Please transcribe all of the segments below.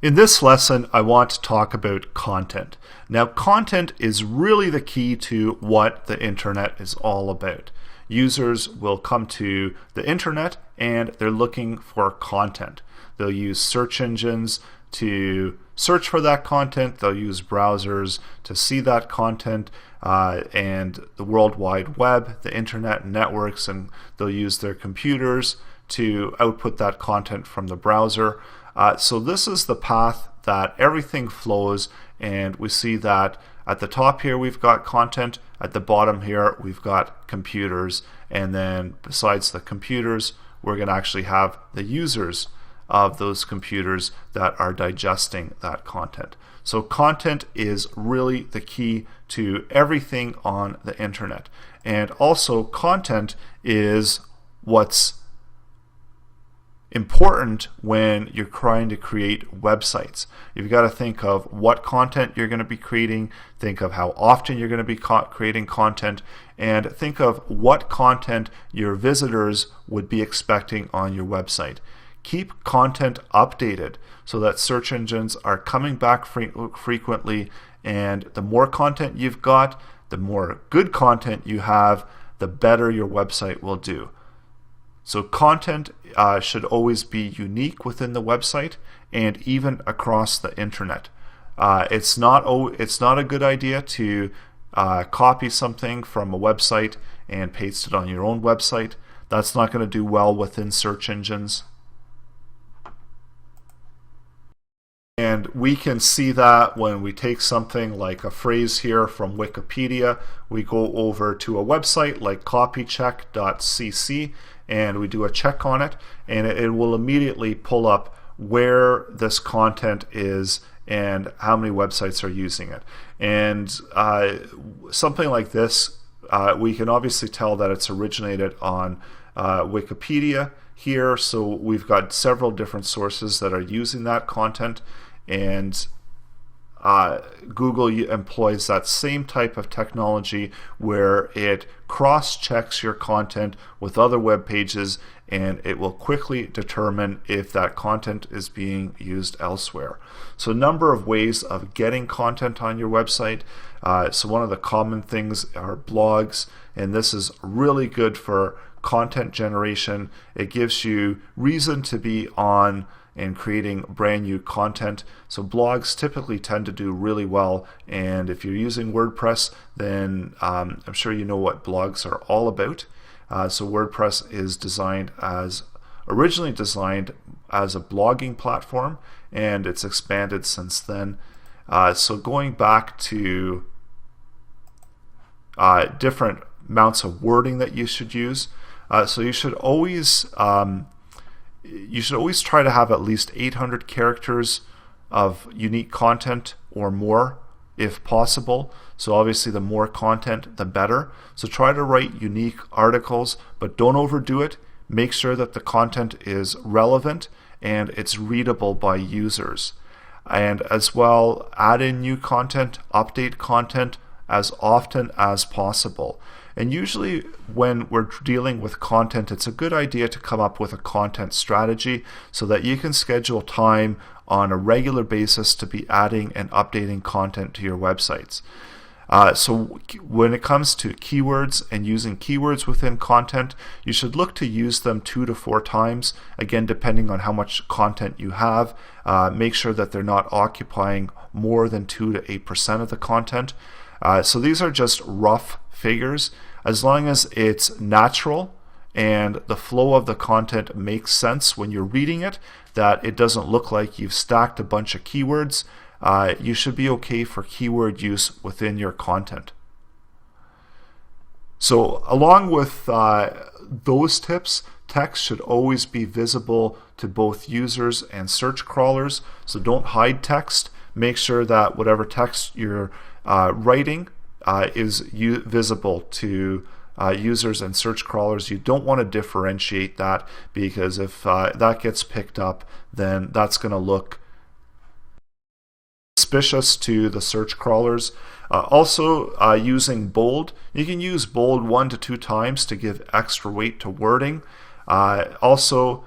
In this lesson, I want to talk about content. Now, content is really the key to what the internet is all about. Users will come to the internet and they're looking for content. They'll use search engines to search for that content. They'll use browsers to see that content, and the World Wide Web, the internet networks, and they'll use their computers to output that content from the browser. So this is the path that everything flows, and we see that at the top here we've got content, at the bottom here we've got computers, and then besides the computers we're going to actually have the users of those computers that are digesting that content. So content is really the key to everything on the internet. And also content is what's important when you're trying to create websites. You've got to think of what content you're going to be creating, think of how often you're going to be creating content, and think of what content your visitors would be expecting on your website. Keep content updated so that search engines are coming back frequently, and the more content you've got, the more good content you have, the better your website will do. So content should always be unique within the website and even across the internet. It's not a good idea to copy something from a website and paste it on your own website. That's not going to do well within search engines. And we can see that when we take something like a phrase here from Wikipedia, we go over to a website like copycheck.cc and we do a check on it, and it will immediately pull up where this content is and how many websites are using it. And something like this, we can obviously tell that it's originated on Wikipedia here, so we've got several different sources that are using that content, and Google employs that same type of technology where it cross-checks your content with other web pages, and it will quickly determine if that content is being used elsewhere. So a number of ways of getting content on your website. So one of the common things are blogs, and this is really good for content generation. It gives you reason to be on and creating brand new content. So blogs typically tend to do really well, and if you're using WordPress, then I'm sure you know what blogs are all about. So WordPress is originally designed as a blogging platform, and it's expanded since then. So going back to different amounts of wording that you should use. So you should always try to have at least 800 characters of unique content or more if possible. So obviously the more content, the better. So try to write unique articles, but don't overdo it. Make sure that the content is relevant and it's readable by users. And as well, add in new content, update content as often as possible. And usually when we're dealing with content, it's a good idea to come up with a content strategy so that you can schedule time on a regular basis to be adding and updating content to your websites. So when it comes to keywords and using keywords within content, you should look to use them 2 to 4 times, again depending on how much content you have. Make sure that they're not occupying more than 2 to 8% of the content. So these are just rough figures. As long as it's natural and the flow of the content makes sense when you're reading it, that it doesn't look like you've stacked a bunch of keywords, you should be okay for keyword use within your content. So along with those tips, text should always be visible to both users and search crawlers. So don't hide text. Make sure that whatever text you're writing is visible to users and search crawlers. You don't want to differentiate that, because if that gets picked up, then that's going to look suspicious to the search crawlers. Also, using bold. You can use bold 1 to 2 times to give extra weight to wording. Also,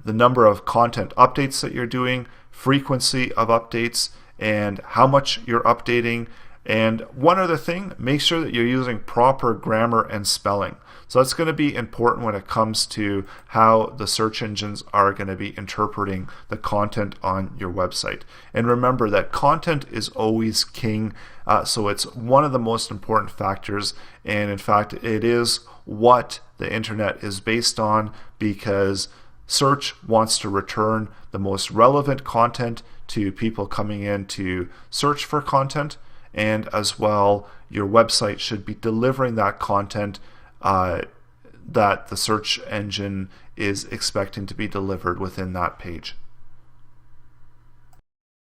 the number of content updates that you're doing, frequency of updates, and how much you're updating. And one other thing, make sure that you're using proper grammar and spelling. So that's going to be important when it comes to how the search engines are going to be interpreting the content on your website. And remember that content is always king, so it's one of the most important factors, and in fact it is what the internet is based on, because search wants to return the most relevant content to people coming in to search for content, and as well your website should be delivering that content that the search engine is expecting to be delivered within that page.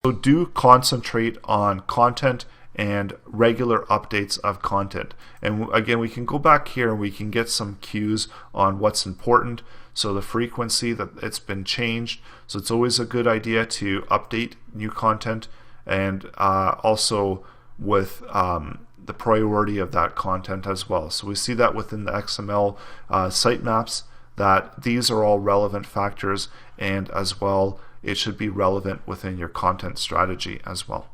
So do concentrate on content and regular updates of content. And again, we can go back here and we can get some cues on what's important. So the frequency that it's been changed. So it's always a good idea to update new content, and also with the priority of that content as well. So we see that within the XML sitemaps, that these are all relevant factors, and as well it should be relevant within your content strategy as well.